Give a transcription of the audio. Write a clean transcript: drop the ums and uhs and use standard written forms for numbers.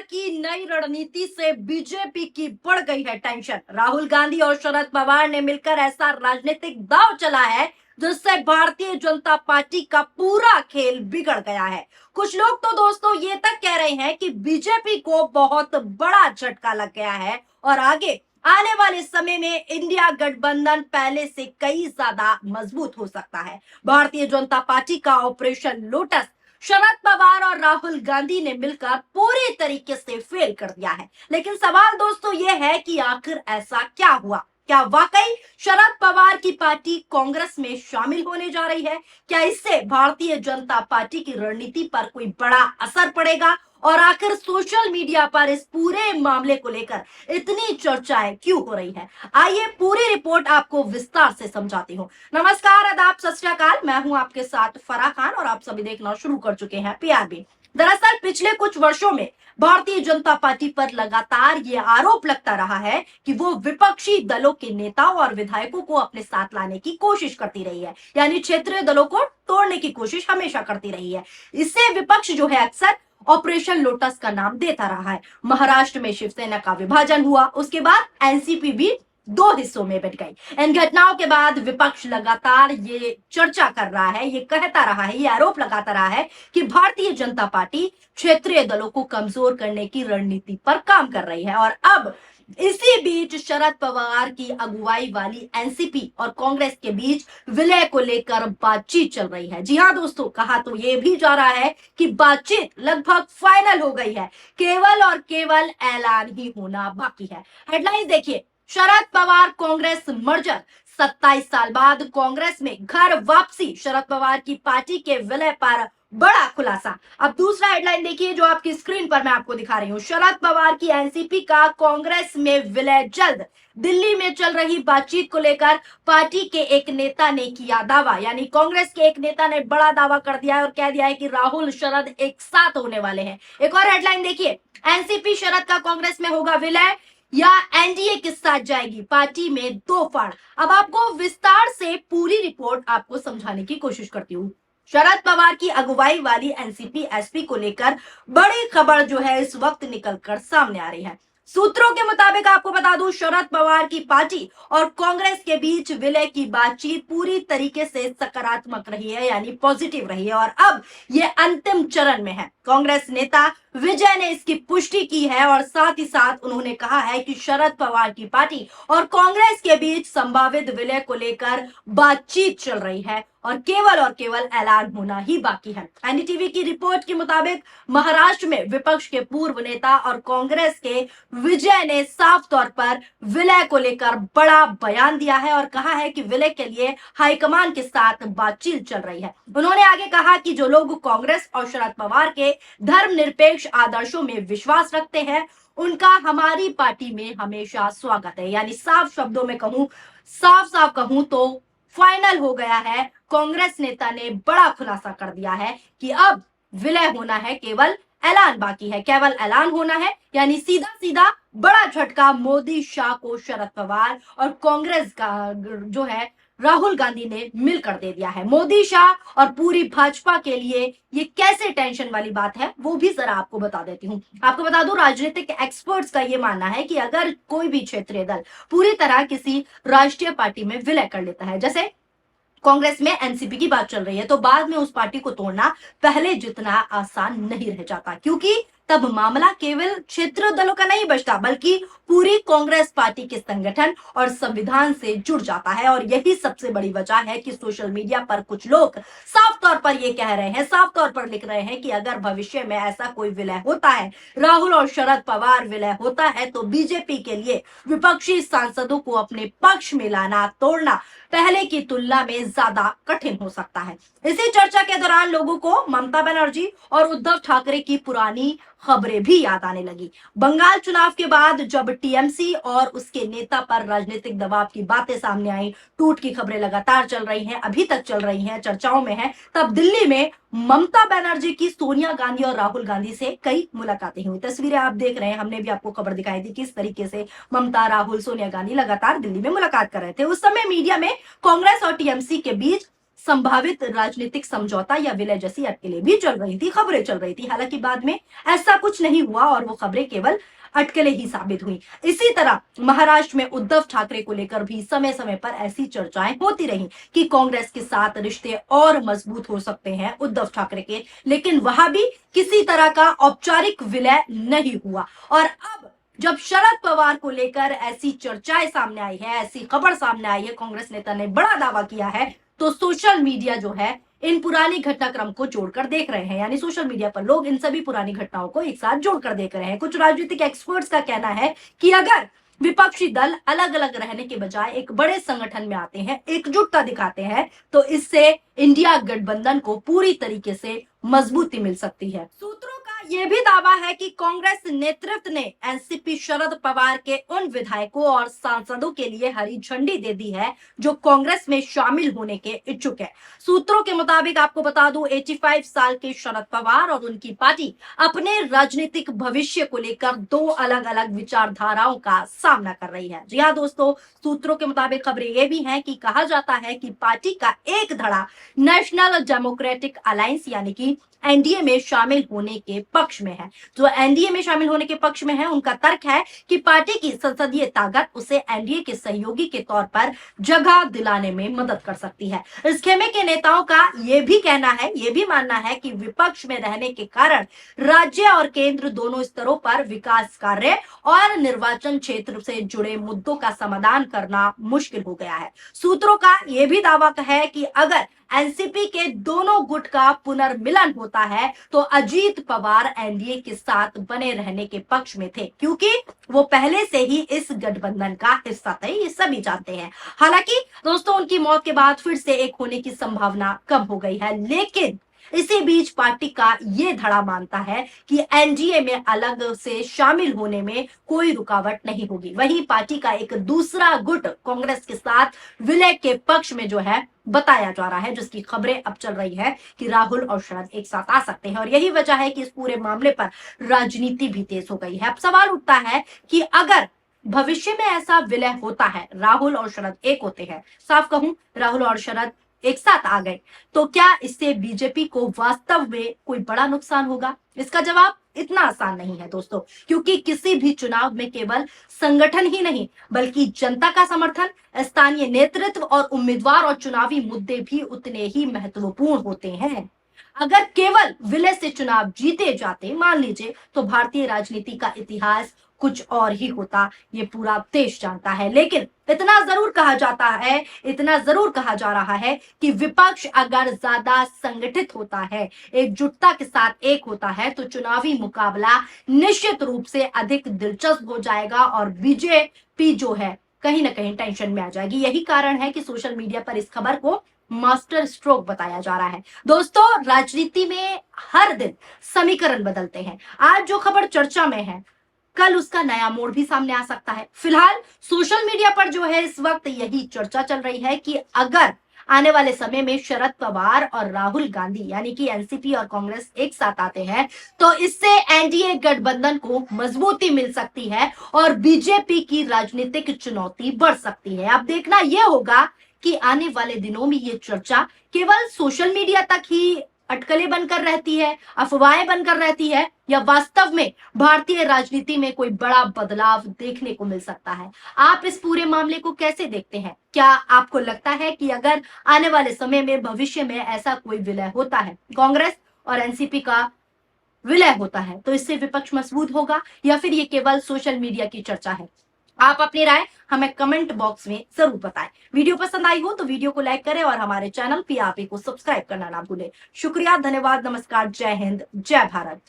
की नई रणनीति से बीजेपी की बढ़ गई है टेंशन। राहुल गांधी और शरद पवार ने मिलकर ऐसा राजनीतिक दांव चला है जिससे भारतीय जनता पार्टी का पूरा खेल बिगड़ गया है। कुछ लोग तो दोस्तों ये तक कह रहे हैं कि बीजेपी को बहुत बड़ा झटका लग गया है और आगे आने वाले समय में इंडिया गठबंधन पहले से कई ज्यादा मजबूत हो सकता है। भारतीय जनता पार्टी का ऑपरेशन लोटस शरद पवार और राहुल गांधी ने मिलकर पूरी तरीके से फेल कर दिया है। लेकिन सवाल दोस्तों ये है कि आखिर ऐसा क्या हुआ? क्या वाकई शरद पवार की पार्टी कांग्रेस में शामिल होने जा रही है? क्या इससे भारतीय जनता पार्टी की रणनीति पर कोई बड़ा असर पड़ेगा? और आखिर सोशल मीडिया पर इस पूरे मामले को लेकर इतनी चर्चाएं क्यों हो रही है? आइए पूरी रिपोर्ट आपको विस्तार से समझाती हूँ। नमस्कार, आदाब, सत श्री अकाल। मैं हूं आपके साथ फराह खान और आप सभी देखना शुरू कर चुके हैं पीआरबी। दरअसल पिछले कुछ वर्षों में भारतीय जनता पार्टी पर लगातार ये आरोप लगता रहा है कि वो विपक्षी दलों के नेताओं और विधायकों को अपने साथ लाने की कोशिश करती रही है, यानी क्षेत्रीय दलों को तोड़ने की कोशिश हमेशा करती रही है। इससे विपक्ष जो है अक्सर ऑपरेशन लोटस का नाम देता रहा है। महाराष्ट्र में शिवसेना का विभाजन हुआ, उसके बाद एनसीपी भी दो हिस्सों में बट गई। इन घटनाओं के बाद विपक्ष लगातार ये चर्चा कर रहा है, ये कहता रहा है, ये आरोप लगाता रहा है कि भारतीय जनता पार्टी क्षेत्रीय दलों को कमजोर करने की रणनीति पर काम कर रही है। और अब इसी बीच शरद पवार की अगुवाई वाली एनसीपी और कांग्रेस के बीच विलय को लेकर बातचीत चल रही है। जी हाँ दोस्तों, कहा तो ये भी जा रहा है कि बातचीत लगभग फाइनल हो गई है, केवल और केवल ऐलान ही होना बाकी है। हेडलाइंस देखिए, शरद पवार कांग्रेस मर्जर, 27 साल बाद कांग्रेस में घर वापसी, शरद पवार की पार्टी के विलय पर बड़ा खुलासा। अब दूसरा हेडलाइन देखिए जो आपकी स्क्रीन पर मैं आपको दिखा रही हूँ, शरद पवार की एनसीपी का कांग्रेस में विलय जल्द। दिल्ली में चल रही बातचीत को लेकर पार्टी के एक नेता ने किया दावा, यानी कांग्रेस के एक नेता ने बड़ा दावा कर दिया है और कह दिया है कि राहुल शरद एक साथ होने वाले हैं। एक और हेडलाइन देखिए, एनसीपी शरद का कांग्रेस में होगा विलय या एनडीए के साथ जाएगी, पार्टी में दो फाड़। अब आपको विस्तार से पूरी रिपोर्ट आपको समझाने की कोशिश करती हूँ। शरद पवार की अगुवाई वाली एनसीपी एसपी को लेकर बड़ी खबर जो है इस वक्त निकलकर सामने आ रही है। सूत्रों के मुताबिक आपको बता दूं, शरद पवार की पार्टी और कांग्रेस के बीच विलय की बातचीत पूरी तरीके से सकारात्मक रही है, यानी पॉजिटिव रही है और अब ये अंतिम चरण में है। कांग्रेस नेता विजय ने इसकी पुष्टि की है और साथ ही साथ उन्होंने कहा है कि शरद पवार की पार्टी और कांग्रेस के बीच संभावित विलय को लेकर बातचीत चल रही है और केवल ऐलान होना ही बाकी है। एनडीटीवी की रिपोर्ट के मुताबिक महाराष्ट्र में विपक्ष के पूर्व नेता और कांग्रेस के विजय ने साफ तौर पर विलय को लेकर बड़ा बयान दिया है और कहा है कि विलय के लिए हाईकमान के साथ बातचीत चल रही है। उन्होंने आगे कहा कि जो लोग कांग्रेस और शरद पवार के धर्मनिरपेक्ष आदर्शों में विश्वास रखते हैं उनका हमारी पार्टी में हमेशा स्वागत है। यानी साफ शब्दों में कहूं, साफ कहूं तो फाइनल हो गया है। कांग्रेस नेता ने बड़ा खुलासा कर दिया है कि अब विलय होना है, केवल ऐलान बाकी है, केवल ऐलान होना है। यानी सीधा बड़ा झटका मोदी शाह को शरद पवार और कांग्रेस का जो है राहुल गांधी ने मिलकर दे दिया है। मोदी शाह और पूरी भाजपा के लिए ये कैसे टेंशन वाली बात है वो भी जरा आपको बता देती हूँ। आपको बता दूं, राजनीतिक एक्सपर्ट्स का ये मानना है कि अगर कोई भी क्षेत्रीय दल पूरी तरह किसी राष्ट्रीय पार्टी में विलय कर लेता है, जैसे कांग्रेस में एनसीपी की बात चल रही है, तो बाद में उस पार्टी को तोड़ना पहले जितना आसान नहीं रह जाता, क्योंकि तब मामला केवल क्षेत्रीय दलों का नहीं बचता बल्कि पूरी कांग्रेस पार्टी के संगठन और संविधान से जुड़ जाता है। और यही सबसे बड़ी वजह है कि सोशल मीडिया पर कुछ लोग साफ तौर पर ये कह रहे हैं, साफ तौर पर लिख रहे हैं कि अगर भविष्य में ऐसा कोई विलय होता है, राहुल और शरद पवार विलय होता है, तो बीजेपी के लिए विपक्षी सांसदों को अपने पक्ष में लाना, तोड़ना पहले की तुलना में ज्यादा कठिन हो सकता है। इसी चर्चा के दौरान लोगों को ममता बनर्जी और उद्धव ठाकरे की पुरानी खबरें भी याद आने लगी। बंगाल चुनाव के बाद जब टीएमसी और उसके नेता पर राजनीतिक दबाव की बातें सामने आई, टूट की खबरें लगातार चल रही हैं, अभी तक चल रही हैं, चर्चाओं में है, तब दिल्ली में ममता बनर्जी की सोनिया गांधी और राहुल गांधी से कई मुलाकातें हुई। तस्वीरें आप देख रहे हैं, हमने भी आपको खबर दिखाई थी किस तरीके से ममता, राहुल, सोनिया गांधी लगातार दिल्ली में मुलाकात कर रहे थे। उस समय मीडिया में कांग्रेस और टीएमसी के बीच संभावित राजनीतिक समझौता या विलय जैसी अटकलें भी चल रही थी, खबरें चल रही थी। हालांकि बाद में ऐसा कुछ नहीं हुआ और वो खबरें केवल अटकलें ही साबित हुई। इसी तरह महाराष्ट्र में उद्धव ठाकरे को लेकर भी समय समय पर ऐसी चर्चाएं होती रही कि कांग्रेस के साथ रिश्ते और मजबूत हो सकते हैं उद्धव ठाकरे के, लेकिन वहां भी किसी तरह का औपचारिक विलय नहीं हुआ। और अब जब शरद पवार को लेकर ऐसी चर्चाएं सामने आई है, ऐसी खबर सामने आई है, कांग्रेस नेता ने बड़ा दावा किया है, तो सोशल मीडिया जो है इन पुरानी घटनाक्रम को जोड़कर देख रहे हैं। यानी सोशल मीडिया पर लोग इन सभी पुरानी घटनाओं को एक साथ जोड़कर देख रहे हैं। कुछ राजनीतिक एक्सपर्ट्स का कहना है कि अगर विपक्षी दल अलग अलग रहने के बजाय एक बड़े संगठन में आते हैं, एकजुटता दिखाते हैं, तो इससे इंडिया गठबंधन को पूरी तरीके से मजबूती मिल सकती है। सूत्रों का यह भी दावा है कि कांग्रेस नेतृत्व ने एनसीपी शरद पवार के उन विधायकों और सांसदों के लिए हरी झंडी दे दी है जो कांग्रेस में शामिल होने के इच्छुक है। सूत्रों के मुताबिक आपको बता दूं, 85 साल के शरद पवार और उनकी पार्टी अपने राजनीतिक भविष्य को लेकर दो अलग अलग विचारधाराओं का सामना कर रही है। जी हाँ दोस्तों, सूत्रों के मुताबिक खबरें ये भी हैं कि कहा जाता है कि पार्टी का एक धड़ा नेशनल डेमोक्रेटिक अलायंस यानी कि एनडीए में शामिल होने के पक्ष में है। जो एनडीए में शामिल होने के पक्ष में है, उनका तर्क है कि पार्टी की संसदीय ताकत उसे एनडीए के सहयोगी के तौर पर जगह दिलाने में मदद कर सकती है। इस खेमे के नेताओं का यह भी कहना है, यह भी मानना है कि विपक्ष में रहने के कारण राज्य और केंद्र दोनों स्तरों पर विकास कार्य और निर्वाचन क्षेत्र से जुड़े मुद्दों का समाधान करना मुश्किल हो गया है। सूत्रों का यह भी दावा है कि अगर एनसीपी के दोनों गुट का पुनर्मिलन होता है तो अजीत पवार एनडीए के साथ बने रहने के पक्ष में थे, क्योंकि वो पहले से ही इस गठबंधन का हिस्सा थे, ये सभी जानते हैं। हालांकि दोस्तों, उनकी मौत के बाद फिर से एक होने की संभावना कम हो गई है, लेकिन इसी बीच पार्टी का ये धड़ा मानता है कि एनडीए में अलग से शामिल होने में कोई रुकावट नहीं होगी। वहीं पार्टी का एक दूसरा गुट कांग्रेस के साथ विलय के पक्ष में जो है बताया जा रहा है, जिसकी खबरें अब चल रही है कि राहुल और शरद एक साथ आ सकते हैं। और यही वजह है कि इस पूरे मामले पर राजनीति भी तेज हो गई है। अब सवाल उठता है कि अगर भविष्य में ऐसा विलय होता है, राहुल और शरद एक होते हैं, साफ कहूं राहुल और शरद एक साथ आ गए, तो क्या इससे बीजेपी को वास्तव में कोई बड़ा नुकसान होगा? इसका जवाब इतना आसान नहीं है दोस्तों, क्योंकि किसी भी चुनाव में केवल संगठन ही नहीं बल्कि जनता का समर्थन, स्थानीय नेतृत्व और उम्मीदवार और चुनावी मुद्दे भी उतने ही महत्वपूर्ण होते हैं। अगर केवल विलय से चुनाव जीते जाते, मान लीजिए, तो भारतीय राजनीति का इतिहास कुछ और ही होता, ये पूरा देश जानता है। लेकिन इतना जरूर कहा जाता है, इतना जरूर कहा जा रहा है कि विपक्ष अगर ज्यादा संगठित होता है, एकजुटता के साथ एक होता है, तो चुनावी मुकाबला निश्चित रूप से अधिक दिलचस्प हो जाएगा और बीजेपी जो है कहीं ना कहीं टेंशन में आ जाएगी। यही कारण है कि सोशल मीडिया पर इस खबर को मास्टर स्ट्रोक बताया जा रहा है। दोस्तों, राजनीति में हर दिन समीकरण बदलते हैं। आज जो खबर चर्चा में है, कल उसका नया मोड़ भी सामने आ सकता है। फिलहाल सोशल मीडिया पर जो है इस वक्त यही चर्चा चल रही है कि अगर आने वाले समय में शरद पवार और राहुल गांधी यानी कि एनसीपी और कांग्रेस एक साथ आते हैं, तो इससे एनडीए गठबंधन को मजबूती मिल सकती है और बीजेपी की राजनीतिक चुनौती बढ़ सकती है। अब देखना यह होगा कि आने वाले दिनों में ये चर्चा केवल सोशल मीडिया तक ही अटकलें बनकर रहती है, अफवाहें बनकर रहती है, या वास्तव में भारतीय राजनीति में कोई बड़ा बदलाव देखने को मिल सकता है। आप इस पूरे मामले को कैसे देखते हैं? क्या आपको लगता है कि अगर आने वाले समय में भविष्य में ऐसा कोई विलय होता है, कांग्रेस और एनसीपी का विलय होता है, तो इससे विपक्ष मजबूत होगा या फिर ये केवल सोशल मीडिया की चर्चा है? आप अपनी राय हमें कमेंट बॉक्स में जरूर बताएं। वीडियो पसंद आई हो तो वीडियो को लाइक करें और हमारे चैनल पीआरपी को सब्सक्राइब करना ना भूलें। शुक्रिया, धन्यवाद, नमस्कार, जय हिंद, जय भारत।